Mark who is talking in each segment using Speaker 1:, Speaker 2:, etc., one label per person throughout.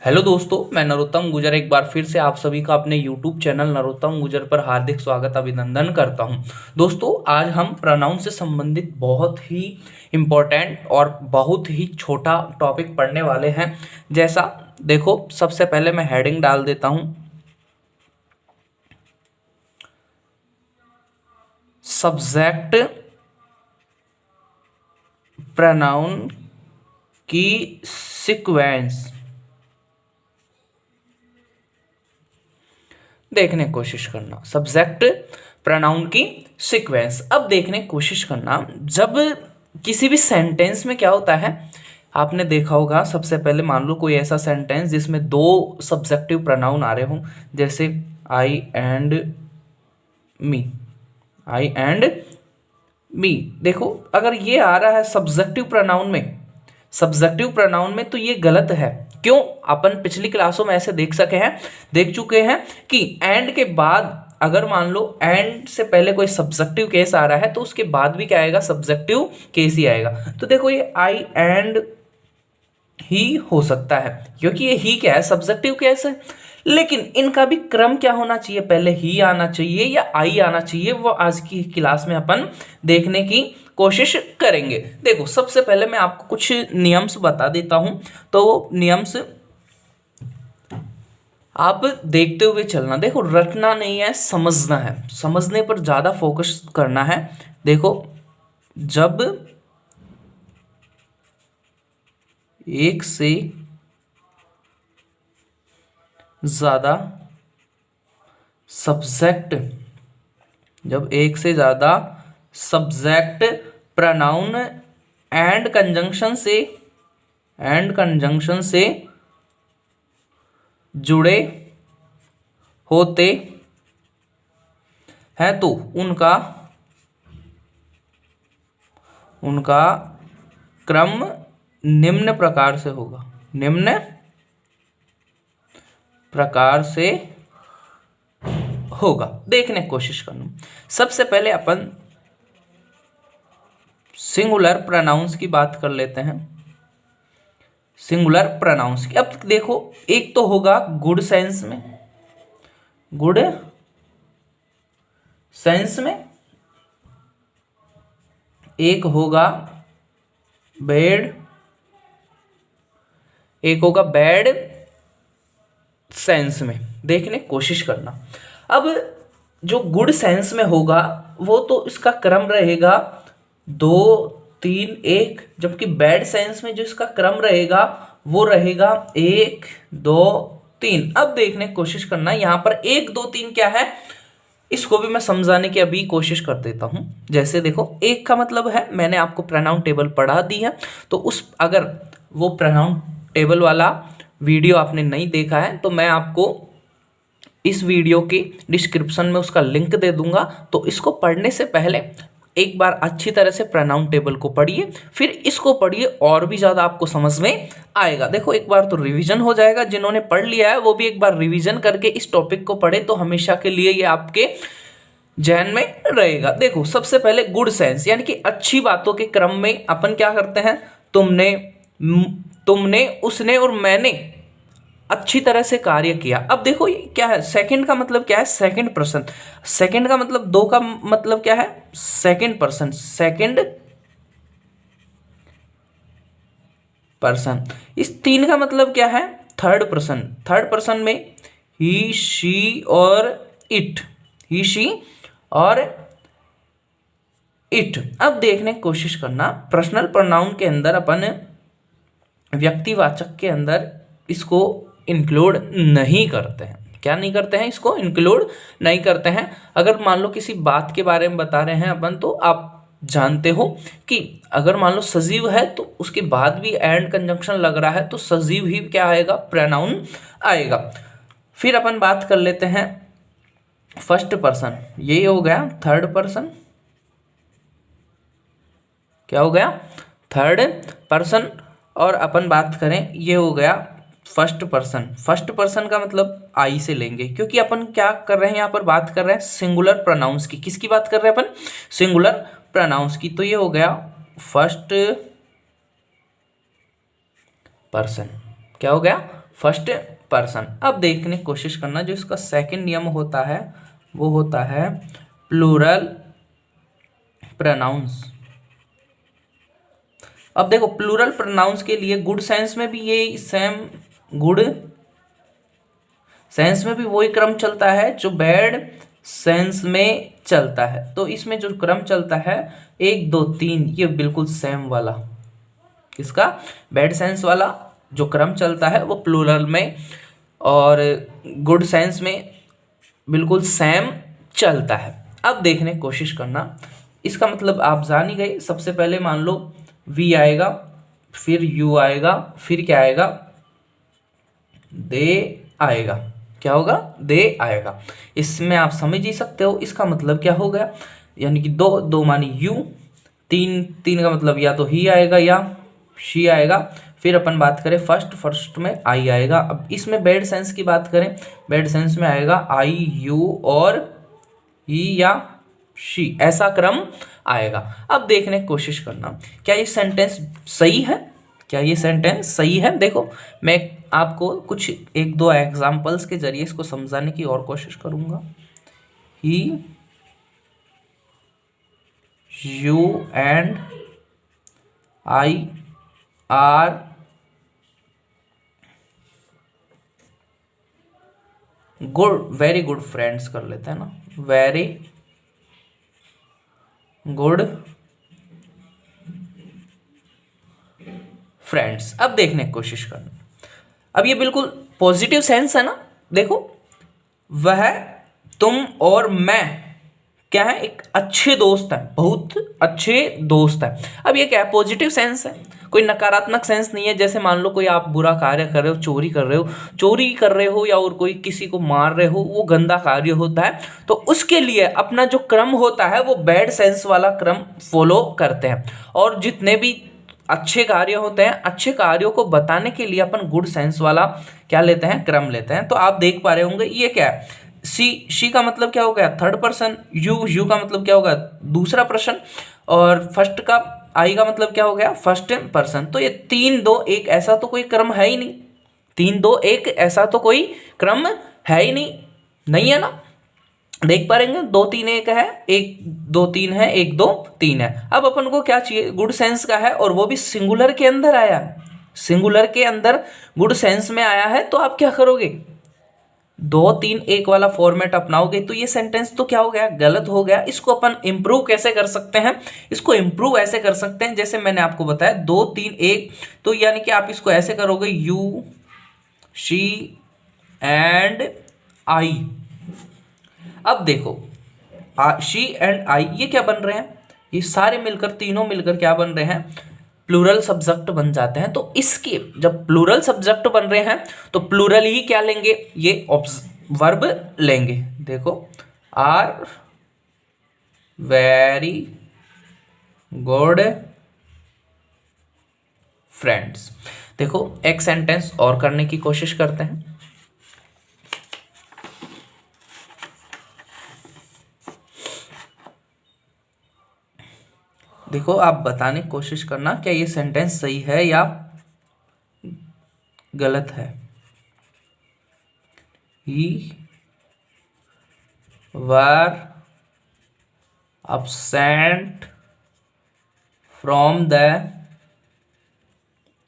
Speaker 1: Hello दोस्तों, मैं नरोत्तम गुजर एक बार फिर से आप सभी का अपने यूट्यूब चैनल नरोत्तम गुजर पर हार्दिक स्वागत अभिनंदन करता हूं। दोस्तों, आज हम प्रोनाउन से संबंधित बहुत ही इम्पोर्टेंट और बहुत ही छोटा टॉपिक पढ़ने वाले हैं। जैसा देखो, सबसे पहले मैं हेडिंग डाल देता हूं, सब्जेक्ट प्रोनाउन की सीक्वेंस देखने की कोशिश करना। सब्जेक्ट प्रोनाउन की सीक्वेंस अब देखने की कोशिश करना। जब किसी भी सेंटेंस में क्या होता है, आपने देखा होगा, सबसे पहले मान लो कोई ऐसा सेंटेंस जिसमें दो सब्जेक्टिव प्रोनाउन आ रहे हों, जैसे आई and me. I and me, देखो अगर ये आ रहा है सब्जेक्टिव प्रोनाउन में तो ये गलत है। क्यों? अपन पिछली क्लासों में ऐसे देख चुके हैं कि एंड के बाद अगर मान लो एंड से पहले कोई सब्जेक्टिव केस आ रहा है तो उसके बाद भी क्या आएगा? सब्जेक्टिव केस ही आएगा। तो देखो ये आई एंड ही हो सकता है, क्योंकि ये ही क्या है? सब्जेक्टिव केस है। लेकिन इनका भी क्रम क्या होना चाहिए? पहले ही आना चाहिए या आई आना चाहिए? वो आज की क्लास में अपन देखने की कोशिश करेंगे। देखो, सबसे पहले मैं आपको कुछ नियम्स बता देता हूं, तो नियम्स आप देखते हुए चलना। देखो, रटना नहीं है, समझना है। समझने पर ज्यादा फोकस करना है। देखो, जब एक से ज्यादा सब्जेक्ट प्रोनाउन एंड कंजंक्शन से जुड़े होते हैं तो उनका क्रम निम्न प्रकार से होगा। देखने की कोशिश करना। सबसे पहले अपन सिंगुलर प्रोनाउंस की बात कर लेते हैं। सिंगुलर प्रोनाउंस की अब देखो, एक तो होगा गुड सेंस में, एक होगा बैड सेंस में। देखने की कोशिश करना। अब जो गुड सेंस में होगा वो तो इसका क्रम रहेगा 2 3 1, जबकि बैड सेंस में जो इसका क्रम रहेगा वो रहेगा 1 2 3। अब देखने की कोशिश करना, यहां पर 1 2 3 क्या है, इसको भी मैं समझाने की अभी कोशिश कर देता हूं। जैसे देखो, एक का मतलब है, मैंने आपको प्रोनाउन टेबल पढ़ा दी है, तो अगर वो प्रोनाउन टेबल वाला वीडियो आपने नहीं देखा है तो मैं आपको इस वीडियो के डिस्क्रिप्शन में उसका लिंक दे दूंगा। तो इसको पढ़ने से पहले एक बार अच्छी तरह से प्रोनाउन टेबल को पढ़िए, फिर इसको पढ़िए, और भी ज़्यादा आपको समझ में आएगा। देखो, एक बार तो रिवीजन हो जाएगा। जिन्होंने पढ़ लिया है वो भी एक बार रिवीजन करके इस टॉपिक को पढ़े, तो हमेशा के लिए ये आपके जहन में रहेगा। देखो, सबसे पहले गुड सेंस, यानी कि अच्छी बातों के क्रम में अपन क्या करते हैं? तुमने, उसने और मैंने अच्छी तरह से कार्य किया। अब देखो, ये क्या है? सेकंड का मतलब क्या है? Second person. सेकंड का मतलब, दो का मतलब क्या है? Second person. इस 3 का मतलब क्या है? थर्ड पर्सन में ही शी और इट। अब देखने की कोशिश करना, पर्सनल प्रोनाउन के अंदर अपन व्यक्तिवाचक के अंदर इसको इंक्लूड नहीं करते हैं। क्या नहीं करते हैं? इसको इंक्लूड नहीं करते हैं। अगर मान लो किसी बात के बारे में बता रहे हैं अपन, तो आप जानते हो कि अगर मान लो सजीव है तो उसके बाद भी एंड कंजंक्शन लग रहा है तो सजीव ही क्या आएगा? प्रोनाउन आएगा। फिर अपन बात कर लेते हैं फर्स्ट पर्सन, ये हो गया थर्ड पर्सन। क्या हो गया? Third person. और अपन बात करें, ये हो गया फर्स्ट पर्सन का मतलब आई से लेंगे, क्योंकि अपन क्या कर रहे हैं? यहाँ पर बात कर रहे हैं सिंगुलर प्रोनाउंस की। किसकी बात कर रहे हैं अपन? सिंगुलर प्रोनाउंस की। तो ये हो गया फर्स्ट पर्सन। क्या हो गया? First person. अब देखने की कोशिश करना, जो इसका सेकंड नियम होता है वो होता है प्लूरल प्रोनाउंस। अब देखो प्लूरल प्रोनाउंस के लिए गुड सेंस में भी ये सेम, गुड सेंस में भी वही क्रम चलता है जो बैड सेंस में चलता है। तो इसमें जो क्रम चलता है 1 2 3, ये बिल्कुल सेम वाला, इसका बैड सेंस वाला जो क्रम चलता है वो प्लूरल में और गुड सेंस में बिल्कुल सेम चलता है। अब देखने की कोशिश करना, इसका मतलब आप जान ही गए। सबसे पहले मान लो वी आएगा, फिर यू आएगा, फिर क्या आएगा, दे आएगा। क्या होगा, दे आएगा। इसमें आप समझ ही सकते हो इसका मतलब क्या हो गया, यानी कि दो दो मानी यू, तीन तीन का मतलब या तो ही आएगा या शी आएगा। फिर अपन बात करें फर्स्ट में आई आएगा। अब इसमें बैड सेंस की बात करें, बैड सेंस में आएगा आई यू और ही या शी, ऐसा क्रम आएगा। अब देखने की कोशिश करना क्या ये सेंटेंस सही है, क्या ये सेंटेंस सही है। देखो मैं आपको कुछ 1 2 एग्जांपल्स के जरिए इसको समझाने की और कोशिश करूंगा। ही, you and I are good, very good friends कर लेते हैं ना, वेरी गुड फ्रेंड्स। अब देखने की कोशिश करना, अब ये बिल्कुल पॉजिटिव सेंस है ना। देखो वह, तुम और मैं क्या है, एक अच्छे दोस्त हैं, बहुत अच्छे दोस्त हैं। अब ये क्या है, पॉजिटिव सेंस है, कोई नकारात्मक सेंस नहीं है। जैसे मान लो कोई आप बुरा कार्य कर रहे हो, चोरी कर रहे हो या और कोई किसी को मार रहे हो, वो गंदा कार्य होता है। तो उसके लिए अपना जो क्रम होता है वो बैड सेंस वाला क्रम फॉलो करते हैं। और जितने भी अच्छे कार्य होते हैं, अच्छे कार्यों को बताने के लिए अपन गुड सेंस वाला क्या लेते हैं, क्रम लेते हैं। तो आप देख पा रहे होंगे ये क्या है, शी का मतलब क्या हो गया, थर्ड पर्सन। यू का मतलब क्या होगा, दूसरा पर्सन। और फर्स्ट का आई का मतलब क्या हो गया, फर्स्ट पर्सन। तो ये 3 2 1 ऐसा तो कोई क्रम है ही नहीं, 3 2 1 ऐसा तो कोई क्रम है ही नहीं, नहीं है ना। देख पा रहे 2 3 1 है, 1 2 3 है, 1 2 3 है। अब अपन को क्या चाहिए, गुड सेंस का है और वो भी सिंगुलर के अंदर आया है, सिंगुलर के अंदर गुड सेंस में आया है। तो आप क्या करोगे, 2 3 1 वाला फॉर्मेट अपनाओगे। तो ये सेंटेंस तो क्या हो गया, गलत हो गया। इसको अपन इंप्रूव कैसे कर सकते हैं, इसको इंप्रूव ऐसे कर सकते हैं जैसे मैंने आपको बताया 2 3 1। तो यानी कि आप इसको ऐसे करोगे, यू शी एंड आई। अब देखो शी एंड आई ये क्या बन रहे हैं, ये सारे मिलकर, तीनों मिलकर क्या बन रहे हैं, प्लूरल सब्जेक्ट बन जाते हैं। तो इसके जब प्लूरल सब्जेक्ट बन रहे हैं तो प्लूरल ही क्या लेंगे, ये वर्ब लेंगे। देखो आर वेरी गुड फ्रेंड्स। देखो एक सेंटेंस और करने की कोशिश करते हैं। देखो आप बताने की कोशिश करना क्या ये सेंटेंस सही है या गलत है। ही वर absent फ्रॉम द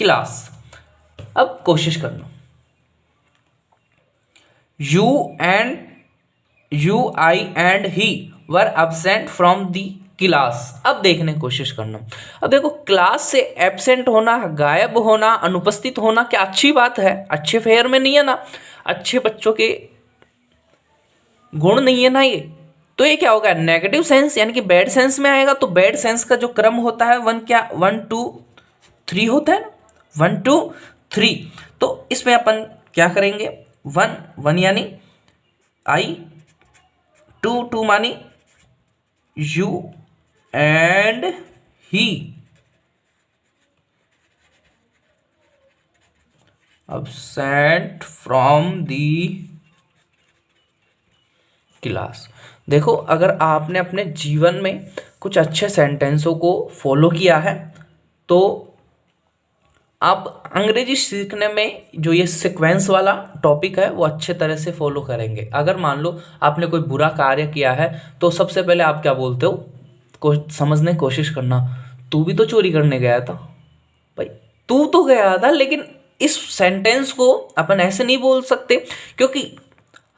Speaker 1: क्लास। अब कोशिश करना, you I and he were absent from the class. अब देखने की कोशिश करना, अब देखो क्लास से एब्सेंट होना, गायब होना, अनुपस्थित होना क्या अच्छी बात है, अच्छे फेयर में नहीं है ना, अच्छे बच्चों के गुण नहीं है ना ये। तो ये क्या होगा, नेगेटिव सेंस यानी कि बैड सेंस में आएगा। तो बैड सेंस का जो क्रम होता है 1 2 3 होता है ना, 1 2 3। तो इसमें अपन क्या करेंगे, 1 1 यानी आई, 2 2 मानी you and he, absent from the class. देखो अगर आपने अपने जीवन में कुछ अच्छे सेंटेंसों को फॉलो किया है तो आप अंग्रेजी सीखने में जो ये सीक्वेंस वाला टॉपिक है वो अच्छे तरह से फॉलो करेंगे। अगर मान लो आपने कोई बुरा कार्य किया है तो सबसे पहले आप क्या बोलते हो, समझने की कोशिश करना, तू भी तो चोरी करने गया था। भाई तू तो गया था, लेकिन इस सेंटेंस को अपन ऐसे नहीं बोल सकते, क्योंकि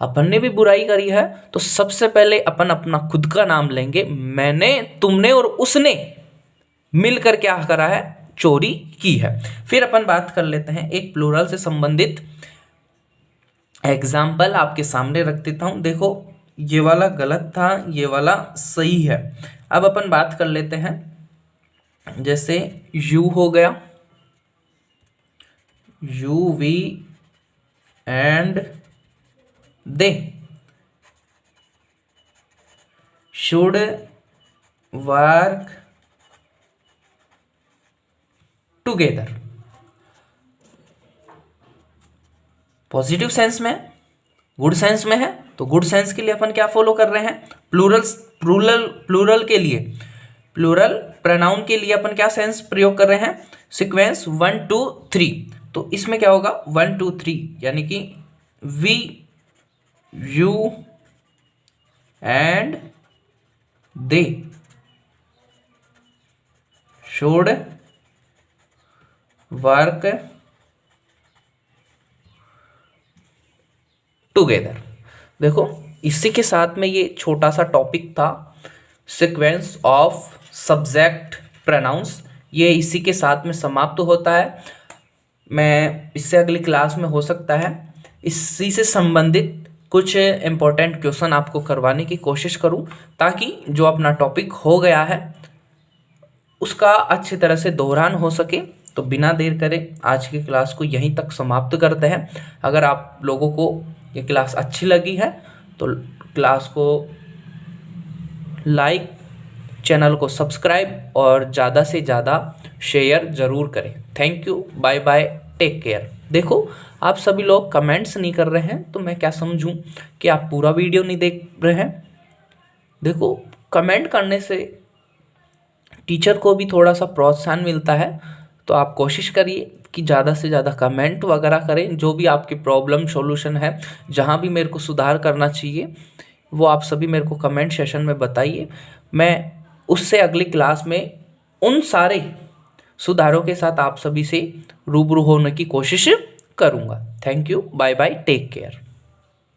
Speaker 1: अपन ने भी बुराई करी है। तो सबसे पहले अपन अपना खुद का नाम लेंगे, मैंने, तुमने और उसने मिलकर क्या करा है, चोरी की है। फिर अपन बात कर लेते हैं एक प्लूरल से संबंधित एग्जाम्पल आपके सामने रख देता हूं। देखो ये वाला गलत था, ये वाला सही है। अब अपन बात कर लेते हैं, जैसे यू हो गया, you, we and they should work together. Positive sense में, गुड सेंस में है, तो गुड सेंस के लिए अपन क्या फॉलो कर रहे हैं, प्लूरल के लिए, प्लूरल प्रोनाउन के लिए अपन क्या सेंस प्रयोग कर रहे हैं, सीक्वेंस 1 2 3। तो इसमें क्या होगा 1 2 3, यानी कि we, you and they should work together. देखो इसी के साथ में ये छोटा सा टॉपिक था, सीक्वेंस ऑफ सब्जेक्ट प्रोनाउंस, ये इसी के साथ में समाप्त होता है। मैं इससे अगली क्लास में हो सकता है इसी से संबंधित कुछ इम्पोर्टेंट क्वेश्चन आपको करवाने की कोशिश करूं, ताकि जो अपना टॉपिक हो गया है उसका अच्छी तरह से दोहरान हो सके। तो बिना देर करे आज की क्लास को यहीं तक समाप्त करते हैं। अगर आप लोगों को ये क्लास अच्छी लगी है तो क्लास को लाइक, चैनल को सब्सक्राइब और ज़्यादा से ज़्यादा शेयर ज़रूर करें। Thank you, bye bye, take care. देखो आप सभी लोग कमेंट्स नहीं कर रहे हैं तो मैं क्या समझूं कि आप पूरा वीडियो नहीं देख रहे हैं। देखो कमेंट करने से टीचर को भी थोड़ा सा प्रोत्साहन मिलता है, तो आप कोशिश करिए कि ज़्यादा से ज़्यादा कमेंट वगैरह करें। जो भी आपकी प्रॉब्लम सॉल्यूशन है, जहाँ भी मेरे को सुधार करना चाहिए वो आप सभी मेरे को कमेंट सेशन में बताइए। मैं उससे अगली क्लास में उन सारे सुधारों के साथ आप सभी से रूबरू होने की कोशिश करूँगा। Thank you, bye bye, take care.